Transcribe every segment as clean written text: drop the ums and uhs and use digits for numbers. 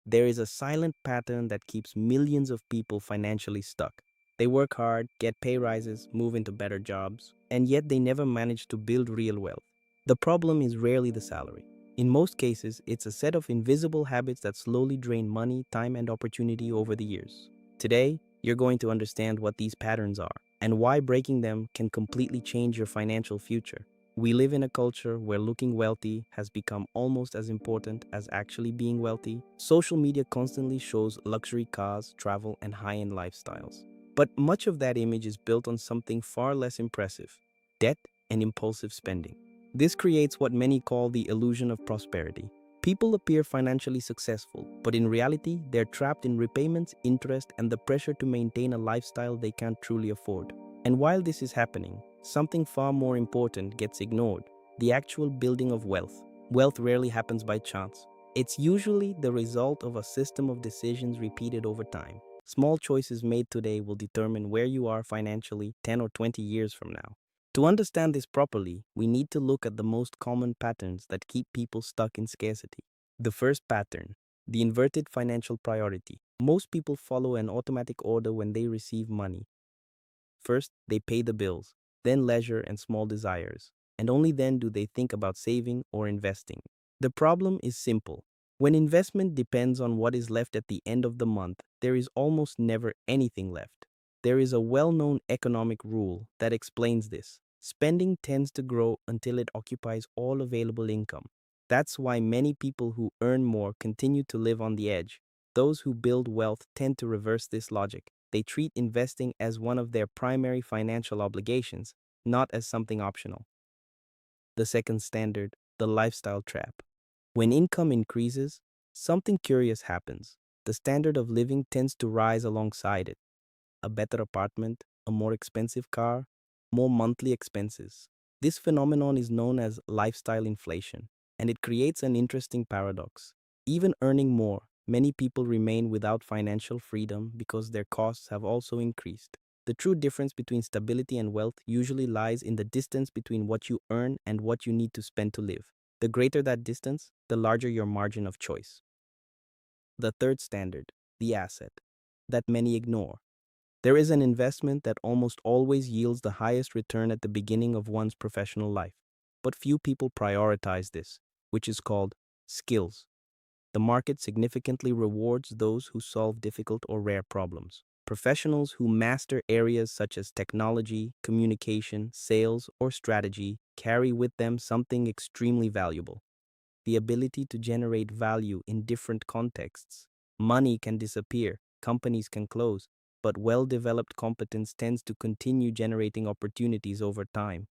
there is a silent pattern that keeps millions of people financially stuck. They work hard, get pay rises, move into better jobs, and yet they never manage to build real wealth. The problem is rarely the salary. In most cases, it's a set of invisible habits that slowly drain money, time, and opportunity over the years. Today, you're going to understand what these patterns are and why breaking them can completely change your financial future. We live in a culture where looking wealthy has become almost as important as actually being wealthy. Social media constantly shows luxury cars, travel, and high-end lifestyles. But much of that image is built on something far less impressive: debt and impulsive spending. This creates what many call the illusion of prosperity. People appear financially successful, but in reality, they're trapped in repayments, interest, and the pressure to maintain a lifestyle they can't truly afford. And while this is happening, something far more important gets ignored: the actual building of wealth. Wealth rarely happens by chance. It's usually the result of a system of decisions repeated over time. Small choices made today will determine where you are financially 10 or 20 years from now. To understand this properly, we need to look at the most common patterns that keep people stuck in scarcity. The first pattern: the inverted financial priority. Most people follow an automatic order when they receive money. First, they pay the bills, then leisure and small desires, and only then do they think about saving or investing. The problem is simple. When investment depends on what is left at the end of the month, there is almost never anything left. There is a well-known economic rule that explains this. Spending tends to grow until it occupies all available income. That's why many people who earn more continue to live on the edge. Those who build wealth tend to reverse this logic. They treat investing as one of their primary financial obligations, not as something optional. The second standard: the lifestyle trap. When income increases, something curious happens. The standard of living tends to rise alongside it: a better apartment, a more expensive car, more monthly expenses. This phenomenon is known as lifestyle inflation, and it creates an interesting paradox. Even earning more, many people remain without financial freedom because their costs have also increased. The true difference between stability and wealth usually lies in the distance between what you earn and what you need to spend to live. The greater that distance, the larger your margin of choice. The third standard: the asset, that many ignore. There is an investment that almost always yields the highest return at the beginning of one's professional life. But few people prioritize this, which is called skills. The market significantly rewards those who solve difficult or rare problems. Professionals who master areas such as technology, communication, sales, or strategy carry with them something extremely valuable: the ability to generate value in different contexts. Money can disappear, companies can close, but well-developed competence tends to continue generating opportunities over time.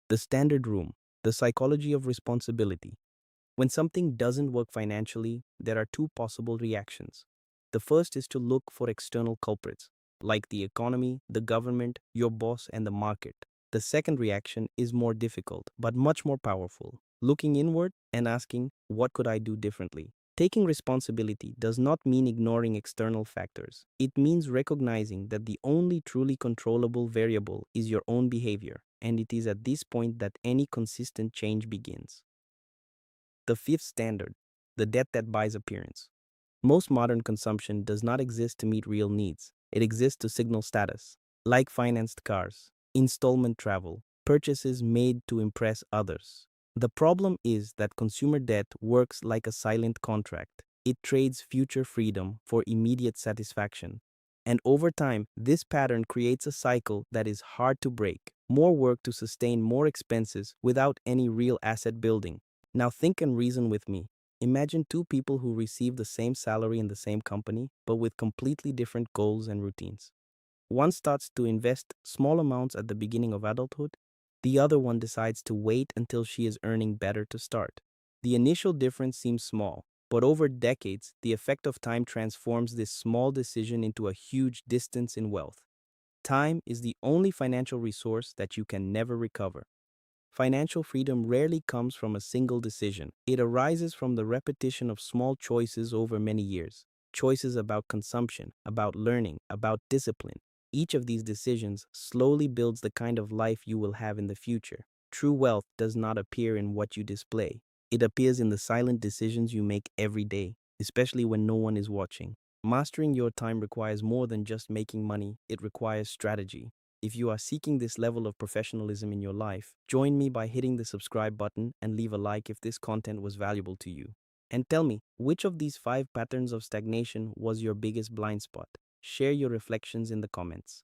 The standard room: the psychology of responsibility. When something doesn't work financially, there are two possible reactions. The first is to look for external culprits, like the economy, the government, your boss, and the market. The second reaction is more difficult, but much more powerful: looking inward and asking, what could I do differently? Taking responsibility does not mean ignoring external factors. It means recognizing that the only truly controllable variable is your own behavior, and it is at this point that any consistent change begins. The fifth standard: the debt that buys appearance. Most modern consumption does not exist to meet real needs. It exists to signal status, like financed cars, installment travel, purchases made to impress others. The problem is that consumer debt works like a silent contract. It trades future freedom for immediate satisfaction. And over time, this pattern creates a cycle that is hard to break: more work to sustain more expenses without any real asset building. Now think and reason with me. Imagine two people who receive the same salary in the same company, but with completely different goals and routines. One starts to invest small amounts at the beginning of adulthood. The other one decides to wait until she is earning better to start. The initial difference seems small, but over decades, the effect of time transforms this small decision into a huge distance in wealth. Time is the only financial resource that you can never recover. Financial freedom rarely comes from a single decision. It arises from the repetition of small choices over many years. Choices about consumption, about learning, about discipline. Each of these decisions slowly builds the kind of life you will have in the future. True wealth does not appear in what you display. It appears in the silent decisions you make every day. especially when no one is watching. Mastering your time requires more than just making money, it requires strategy. If you are seeking this level of professionalism in your life, join me by hitting the subscribe button and leave a like if this content was valuable to you. And tell me, which of these 5 patterns of stagnation was your biggest blind spot? Share your reflections in the comments.